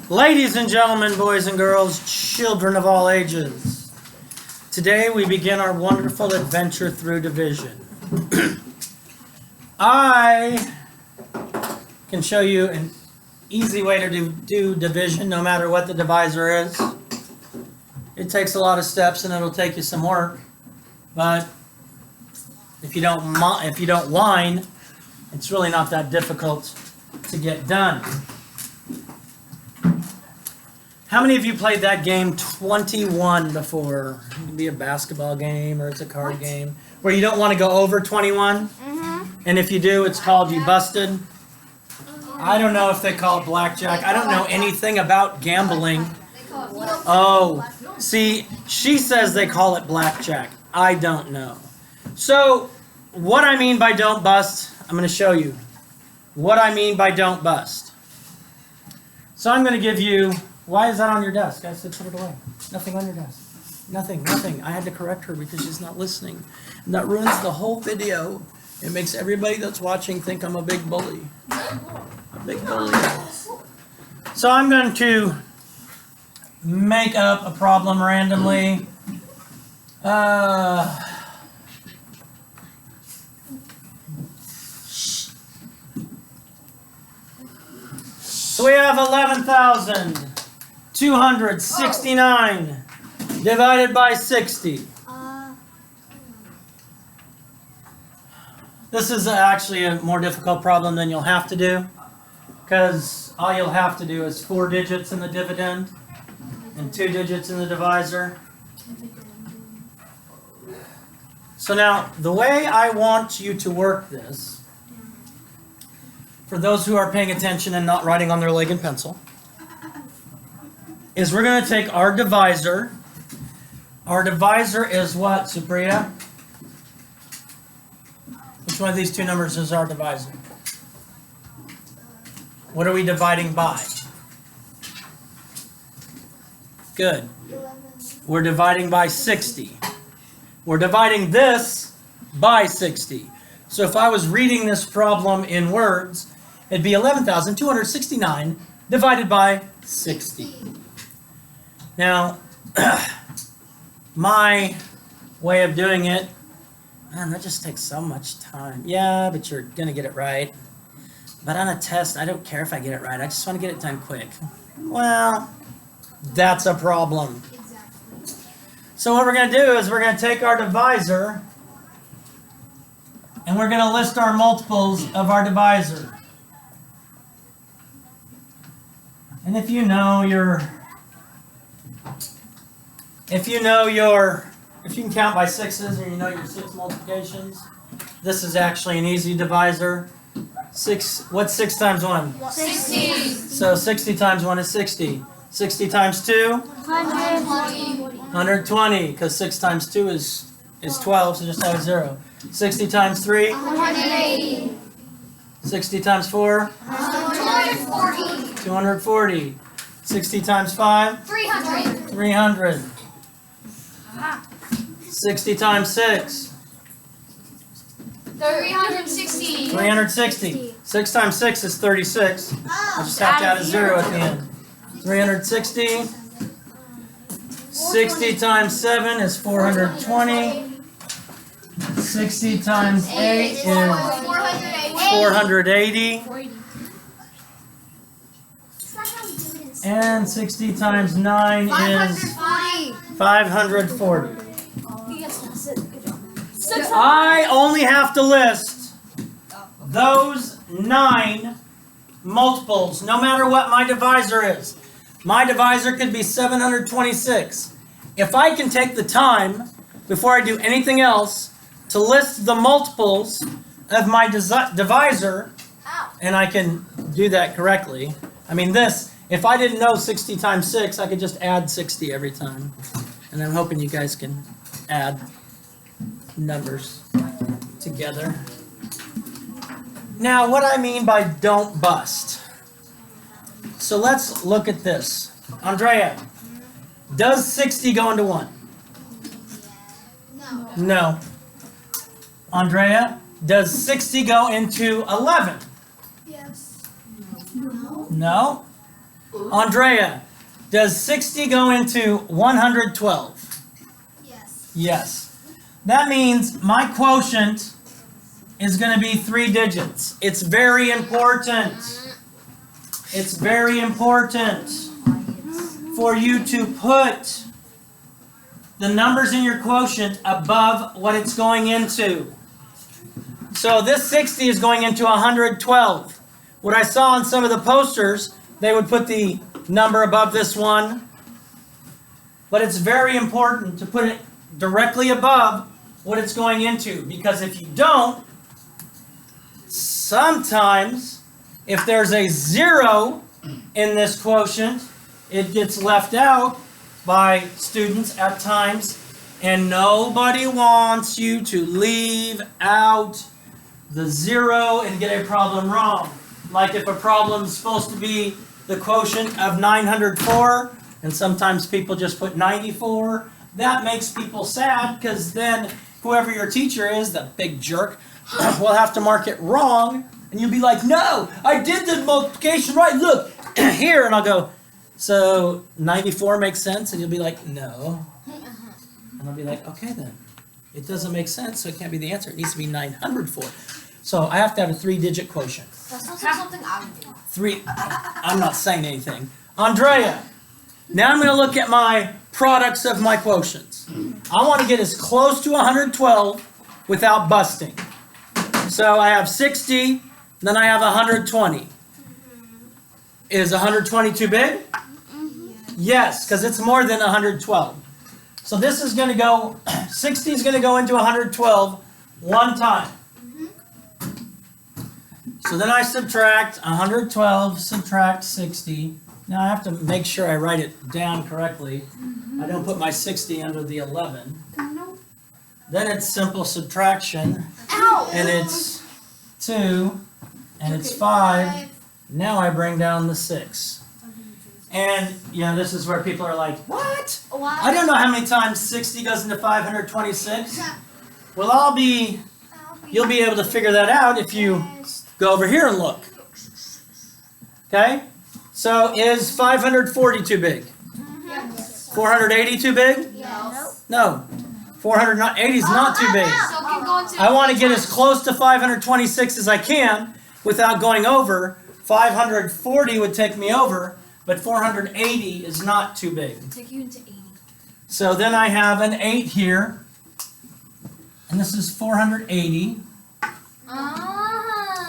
Ladies and gentlemen, boys and girls, children of all ages, today we begin our wonderful adventure through division. I can show you an easy way to do division no matter what the divisor is. It takes a lot of steps and it'll take you some work, but if you don't whine, it's really not that difficult to get done. How many of you played that game 21 before? It can be a basketball game or it's a card game where you don't want to go over 21. And if you do, it's called you busted. I don't know if they call it blackjack. I don't know anything about gambling. Oh, see, she says they call it blackjack. I don't know. So, what I mean by don't bust, I'm going to show you what I mean by don't bust. So I'm going to give you, why is that on your desk? I said put it away. Nothing on your desk. Nothing. I had to correct her because she's not listening. And that ruins the whole video. It makes everybody that's watching think I'm a big bully. A big bully. So I'm going to make up a problem randomly. So we have 11,269 divided by 60. This is actually a more difficult problem than you'll have to do, because all you'll have to do is 4 digits in the dividend and 2 digits in the divisor. So now, the way I want you to work this, for those who are paying attention and not writing on their leg in pencil, is we're going to take our divisor. Our divisor is what, Supriya? Which one of these two numbers is our divisor? What are we dividing by? Good. We're dividing by 60. We're dividing this by 60. So if I was reading this problem in words, it'd be 11,269 divided by 60. Now, my way of doing it, man, that just takes so much time. Yeah, but you're going to get it right. But on a test, I don't care if I get it right. I just want to get it done quick. Well, that's a problem. So what we're going to do is we're going to take our divisor and we're going to list our multiples of our divisor. And if you can count by sixes or you know your 6 multiplications, this is actually an easy divisor. What's 6 times 1? 60. So 60 times 1 is 60. 60 times 2? 120. 120, because 6 times 2 is 12, so just add a 0. 60 times 3? 180. 60 times 4? 240. 240. 60 times 5? 300. 300. 60 times 6? 360. 360. 6 times 6 is 36. I just have to add a 0 at the end. 360. 60 times 7 is 420. 60 times 8 is 480. And 60 times 9 is 540. I only have to list those 9 multiples, no matter what my divisor is. My divisor could be 726. If I can take the time, before I do anything else, to list the multiples of my divisor, and I can do that correctly. I mean if I didn't know 60 times 6, I could just add 60 every time. And I'm hoping you guys can add numbers together. Now, what I mean by don't bust. So let's look at this. Andrea, does 60 go into 1? No. Andrea, does 60 go into 11? Yes. No. Andrea, does 60 go into 112? Yes. Yes. That means my quotient is going to be 3 digits. It's very important. It's very important for you to put the numbers in your quotient above what it's going into. So this 60 is going into 112. What I saw on some of the posters, they would put the number above this one. But it's very important to put it directly above what it's going into, because if you don't, sometimes if there's a 0 in this quotient, it gets left out by students at times, and nobody wants you to leave out the 0 and get a problem wrong. Like if a problem's supposed to be the quotient of 904, and sometimes people just put 94, that makes people sad, because then whoever your teacher is, the big jerk, will have to mark it wrong, and you'll be like, no, I did the multiplication right, look, here, and I'll go, so 94 makes sense, and you'll be like, no, and I'll be like, okay then, it doesn't make sense, so it can't be the answer, it needs to be 904. So I have to have a 3-digit quotient. That sounds like something I would do. I'm not saying anything. Andrea, now I'm going to look at my products of my quotients. I want to get as close to 112 without busting. So I have 60, then I have 120. Is 120 too big? Yes, because it's more than 112. So this is going to go, 60 is going to go into 112 one time. So then I subtract 112, subtract 60. Now I have to make sure I write it down correctly. I don't put my 60 under the 11. Then it's simple subtraction. Ow! And it's 2, and it's 5. Now I bring down the 6. And, you know, this is where people are like, what? I don't know how many times 60 goes into 526. Well, you'll be able to figure that out if you go over here and look. Okay? So is 540 too big? Yes. 480 too big? Yes. No. 480 is not too big. So it can go into I want to get as close to 526 as I can without going over. 540 would take me over, but 480 is not too big. take you into 80. So then I have an 8 here, and this is 480,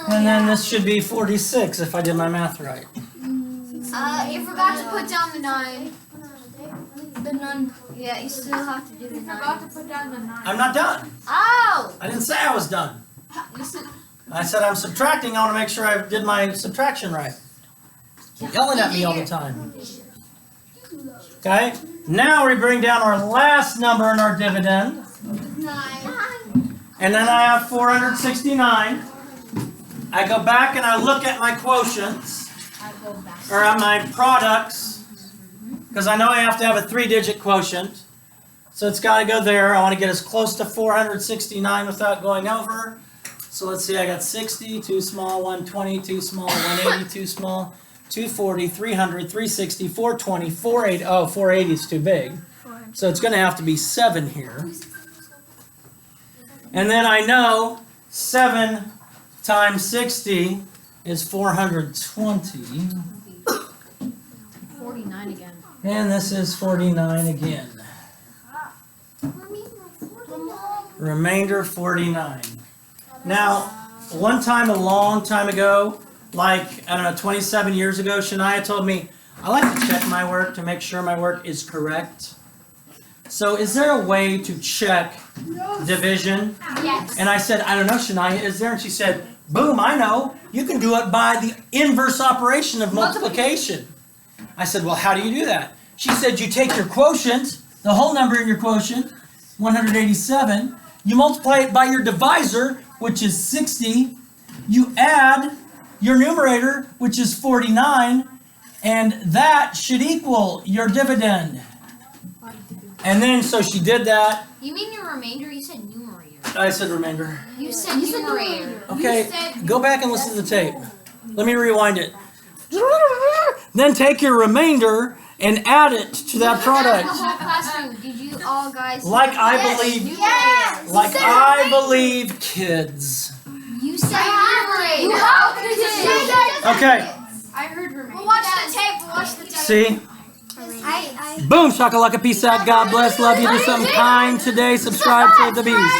and then this should be 46 if I did my math right. You forgot to put down the 9. The none. Yeah, you still have to do the nine. Forgot to put down the 9. I'm not done. Oh! I didn't say I was done. Listen. I said I'm subtracting. I want to make sure I did my subtraction right. You're yelling at me all the time. Okay? Now we bring down our last number in our dividend. 9. And then I have 469. I go back and I look at my quotients, or at my products, because I know I have to have a 3-digit quotient. So it's got to go there. I want to get as close to 469 without going over. So let's see, I got 60, too small, 120, too small, 180, too small, 240, 300, 360, 420, 480. Oh, 480 is too big. So it's going to have to be 7 here. And then I know 7 times 60 is 420. 49 again. And this is 49 again. Remainder 49. Now, one time a long time ago, like, I don't know, 27 years ago, Shania told me, I like to check my work to make sure my work is correct. So is there a way to check division? Yes. And I said, I don't know, Shania, is there? And she said, boom, I know. You can do it by the inverse operation of multiplication. I said, well, how do you do that? She said, you take your quotient, the whole number in your quotient, 187, you multiply it by your divisor, which is 60, you add your numerator, which is 49, and that should equal your dividend. And then, so she did that. You mean your remainder? You said numerator. I said remainder. You said numerator. Okay, go back and listen to the tape. Let me rewind it. Then take your remainder and add it to that product. Classroom, did you all guys? Like I believe, Yes. like I believe kids. You said You you have did. Okay, I heard roommate. We'll watch the tape. We'll watch the tape. see? I Boom, shakalaka, peace out, God bless, love you, do something kind today, subscribe for the bees.